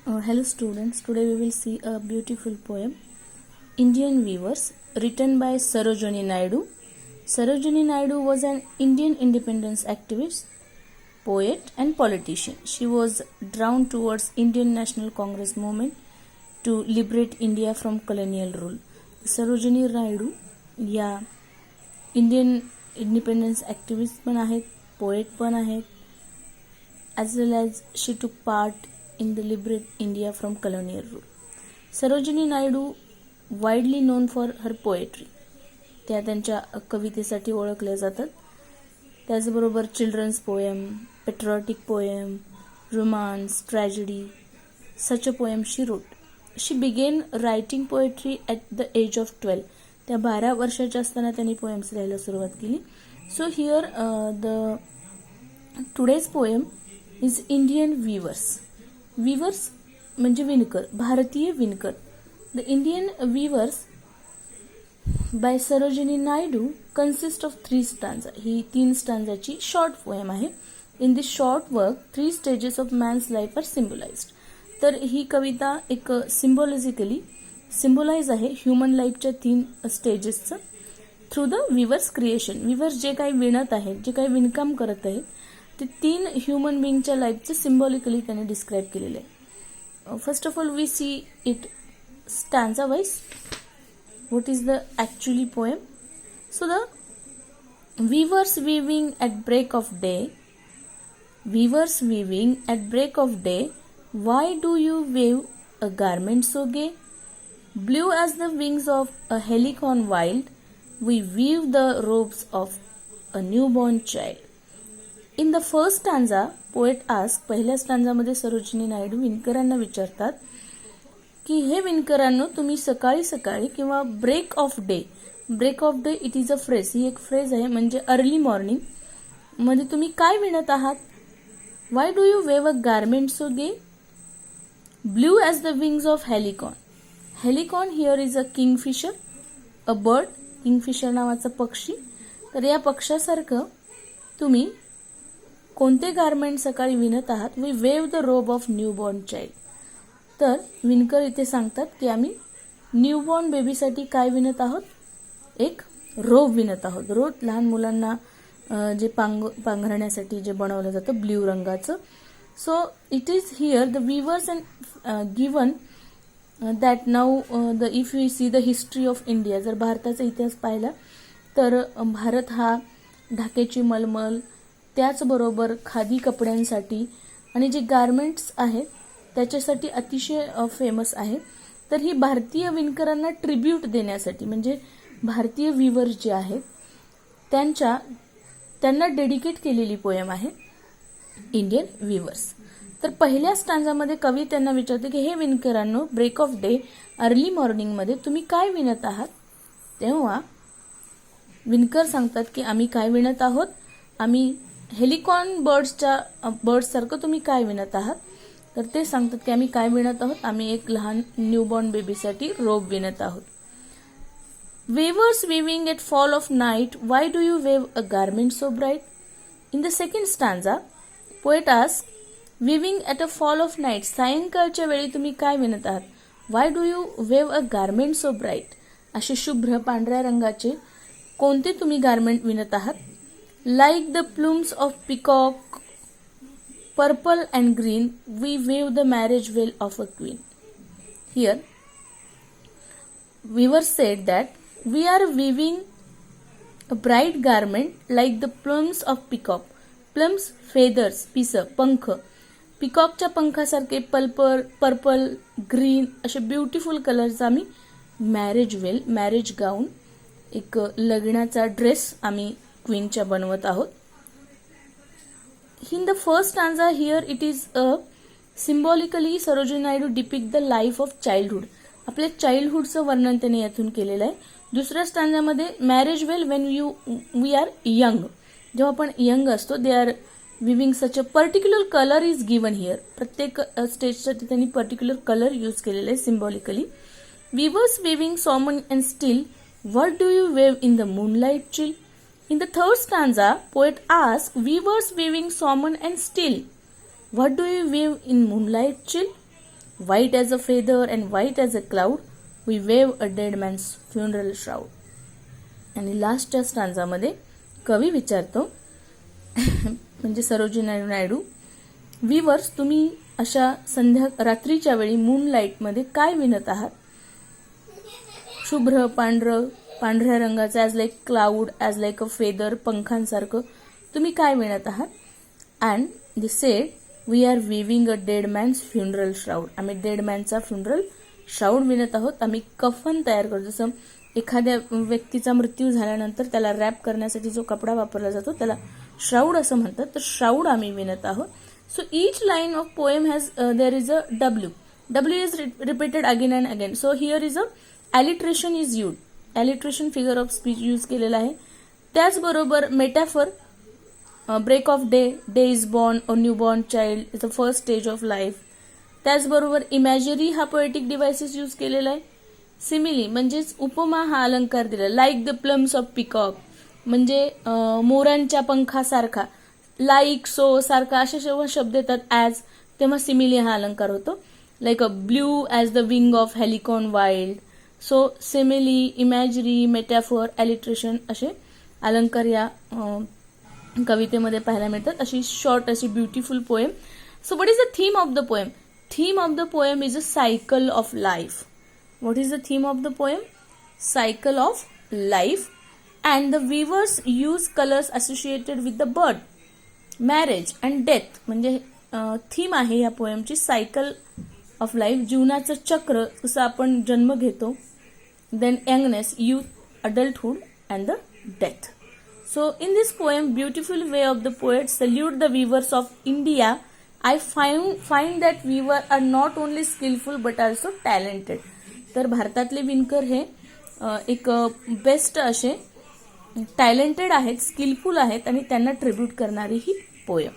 Hello students, today we will see a beautiful poem, Indian Weavers, written by Sarojini Naidu. Sarojini Naidu was an Indian independence activist, poet and politician. She was drawn towards Indian National Congress movement to liberate India from colonial rule. Sarojini Naidu या Indian independence ॲक्टिविस्ट पण आहेत, poet पण आहेत, as well as she took part in the liberate India from colonial rule. Sarojini Naidu widely known for her poetry. त्या त्यांच्या कवितेसाठी ओळखल्या जातात. त्याचबरोबर children's poem, patriotic poem, romance, tragedy, such a poem she wrote. She began writing poetry at the age of 12. त्या 12 वर्षाच्या असताना त्यांनी poems लिहायला सुरुवात केली. So here the today's poem is Indian Weavers. Weavers म्हणजे विणकर, भारतीय विणकर. The Indian Weavers by Sarojini Naidu consist of 3 stanza. ही 3 स्टांजाची शॉर्ट पोएम आहे. In this short work, 3 stages of man's life are symbolized. तर ही कविता एक सिम्बोलाइज आहे ह्युमन लाईफच्या 3 स्टेजेसचं through the weavers creation. Weavers जे काही विणत आहेत, जे काही विणकाम करत आहेत, ते 3 ह्युमन बिंगच्या लाईफचं सिम्बॉलिकली त्यांनी डिस्क्राईब केलेलं आहे. First of all we see it stanza wise. What is the actually poem? So the weavers weaving at break of day, weavers weaving at break of day, why do you weave a garment so gay? Blue as the wings of a helicon wild, we weave the robes of a newborn child. In the first stanza, poet asks, पहिल्या स्टांजामध्ये सरोजिनी नायडू विणकरांना विचारतात की हे विणकरांनो, तुम्ही सकाळी सकाळी किंवा break of day it is a phrase, ही एक फ्रेज आहे, म्हणजे अर्ली मॉर्निंग मध्ये तुम्ही काय विणत आहात? Why do you weave a garment so gay? Blue as the wings of halcyon. Halcyon here is a kingfisher, a bird, kingfisher नावाचा पक्षी. तर या पक्षासारखं तुम्ही कोणते गारमेंट सकाळी विणत आहात? We weave the robe of newborn child. तर विणकर इथे सांगतात की आम्ही न्यूबॉर्न बेबीसाठी काय विणत आहोत? एक रोब विणत आहोत. रोब लहान मुलांना जे पांघरण्यासाठी जे बनवलं जातं ब्ल्यू रंगाचं. So it is here the weavers and given that now the if you see the history of India. जर भारताचा इतिहास पाहिला तर भारत हा ढाकेची मलमल, त्याचबरोबर खादी कपड्यांसाठी आणि जे गारमेंट्स आहेत त्याच्यासाठी अतिशय फेमस आहे. तर ही भारतीय विणकरांना ट्रिब्यूट देण्यासाठी, म्हणजे भारतीय वीवर्स जे आहेत त्यांना डेडिकेट केलेली पोएम आहे इंडियन वीवर्स. तर पहिल्या स्टांजामध्ये कवी त्यांना विचारते की हे विणकरांनो, ब्रेक ऑफ डे, अर्ली मॉर्निंगमध्ये तुम्ही काय विणत आहात? तेव्हा विणकर सांगतात की आम्ही काय विणत आहोत? आम्ही हेलिकॉन बर्ड्ससारखं तुम्ही काय विणत आहात? तर ते सांगतात की आम्ही काय विणत आहोत? आम्ही एक लहान न्यूबॉर्न बेबीसाठी रोब विणत आहोत. Weavers weaving at fall of night, why do you weave a garment so bright? In the second stanza, poet asks, weaving at a fall of night, सायंकाळच्या वेळी तुम्ही काय विणत आहात? Why do you weave a garment so bright? असे शुभ्र पांढऱ्या रंगाचे कोणते तुम्ही गारमेंट विणत आहात? Like the plumes of peacock, purple and green, we weave the marriage veil of a queen. Here, weavers said that we are weaving a bright garment like the plumes of peacock. Plumes, feathers, पिसं, पंख. पिकॉकच्या पंखासारखे purple, green असे beautiful colours आम्ही marriage veil, marriage gown, एक लग्नाचा dress आम्ही क्वीनच्या बनवत आहोत. In the first stanza here it is a symbolically Sarojini Naidu depict the life of childhood. आपल्या चाइल्डहुडचं वर्णन त्याने यातून केलेलं आहे. दुसऱ्या स्टांजामध्ये marriage veil when we are young, जेव्हा आपण यंग असतो, they are weaving such a particular colour is given here. प्रत्येक स्टेजसाठी त्यांनी पर्टिक्युलर कलर यूज केलेले आहे symbolically. Weavers weaving solemn and still, what do you weave in the moonlight chill? In the third stanza poet ask, weavers weaving solemn and still, what do you weave in moonlight chill? White as a feather and white as a cloud we weave a dead man's funeral shroud. आणि लास्टच्या स्टांजामध्ये कवी विचारतो म्हणजे Sarojini Naidu, weavers तुम्ही अशा रात्रीच्या वेळी मूनलाईटमध्ये काय विणत आहात? शुभ्र पांढऱ्या रंगाचं as like cloud, as like a feather, पंखांसारखं तुम्ही काय विणत आहात? And they said we are weaving a dead man's funeral shroud. आम्ही डेड मॅनचा फ्युनरल श्राउड विणत आहोत. आम्ही कफन तयार करतो. जसं एखाद्या व्यक्तीचा मृत्यू झाल्यानंतर त्याला रॅप करण्यासाठी जो कपडा वापरला जातो त्याला श्राउड असं म्हणतात. तर श्राउड आम्ही विणत आहोत. So each line of poem has there is a W. W is repeated again and again. So here is a alliteration is used. Alliteration figure of speech use केलेला आहे. त्याचबरोबर metaphor, break of day, day is born, a new born child is the first stage of life. त्याचबरोबर imagery हा poetic devices use केलेला आहे. Simile म्हणजेच उपमा हा अलंकार दिला. Like the plums of peacock म्हणजे मोरांच्या पंखासारखा. लाईक, सो सारखा असे जेव्हा शब्द येतात ॲज, तेव्हा सिमिली हा अलंकार होतो. Like a blue as the wing of halcyon wild. So simile, imagery, metaphor, alliteration असे अलंकार या कवितेमध्ये पाहायला मिळतात. अशी शॉर्ट अशी beautiful poem. So what is the theme of the poem? Theme of the poem is a cycle of life. What is the theme of the poem? Cycle of life. And the weavers use colours associated with the bird, marriage and death. म्हणजे theme आहे या पोएमची cycle of life, जीवनाचं चक्र, जसं आपण जन्म घेतो, then यंगनेस, youth, adulthood and the death. So in this poem, beautiful way of the poet salute the weavers of India. I find that weaver are not only skillful but also talented. तर भारतातले विणकर हे एक best असे talented आहेत, skilful आहेत आणि त्यांना ट्रिब्यूट करणारी ही पोएम.